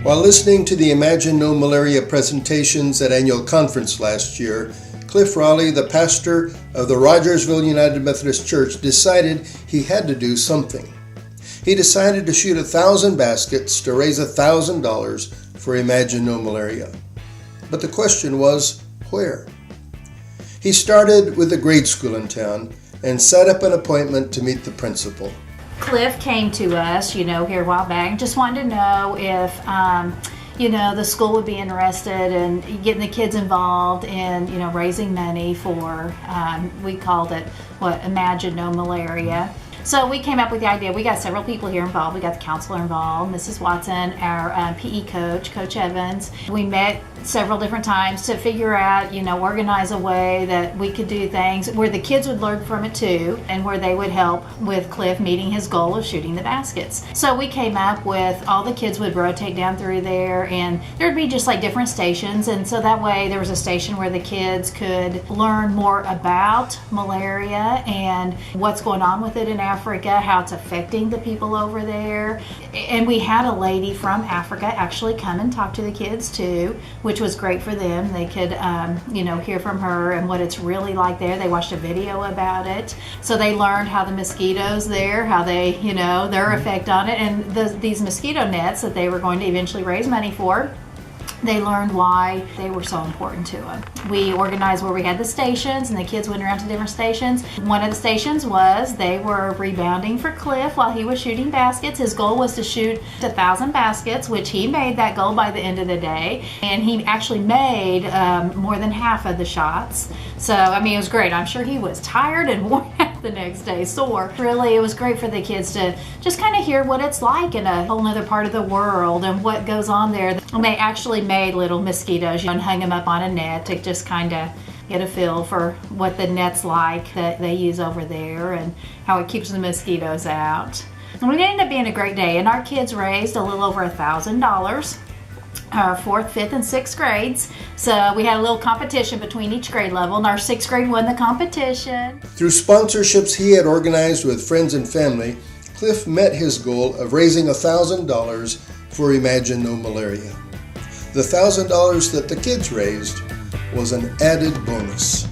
While listening to the Imagine No Malaria presentations at annual conference last year, Cliff Rawley, the pastor of the Rogersville United Methodist Church, decided he had to do something. He decided to shoot 1,000 baskets to raise $1,000 for Imagine No Malaria. But the question was, where? He started with a grade school in town and set up an appointment to meet the principal. Cliff came to us, here a while back, just wanted to know if, the school would be interested in getting the kids involved in, raising money for, we called it, Imagine No Malaria. So we came up with the idea. We got several people here involved. We got the counselor involved, Mrs. Watson, our PE coach, Coach Evans. We met several different times to figure out, organize a way that we could do things where the kids would learn from it too, and where they would help with Cliff meeting his goal of shooting the baskets. So we came up with all the kids would rotate down through there, and there'd be just like different stations. And so that way there was a station where the kids could learn more about malaria and what's going on with it in Africa, how it's affecting the people over there. And we had a lady from Africa actually come and talk to the kids too, which was great for them. They could, hear from her and what it's really like there. They watched a video about it. So they learned how the mosquitoes there, how they, their effect on it. And these mosquito nets that they were going to eventually raise money for, they learned why they were so important to them. We organized where we had the stations, and the kids went around to different stations. One of the stations was they were rebounding for Cliff while he was shooting baskets. His goal was to shoot 1,000 baskets, which he made that goal by the end of the day. And he actually made more than half of the shots. So, it was great. I'm sure he was tired and worn out the next day, sore. Really, it was great for the kids to just kind of hear what it's like in a whole other part of the world and what goes on there. And they actually made little mosquitoes and hung them up on a net to just kind of get a feel for what the net's like that they use over there and how it keeps the mosquitoes out. And it ended up being a great day, and our kids raised a little over $1,000. Our 4th, 5th, and 6th grades. So we had a little competition between each grade level, and our 6th grade won the competition. Through sponsorships he had organized with friends and family, Cliff met his goal of raising $1,000 for Imagine No Malaria. The $1,000 that the kids raised was an added bonus.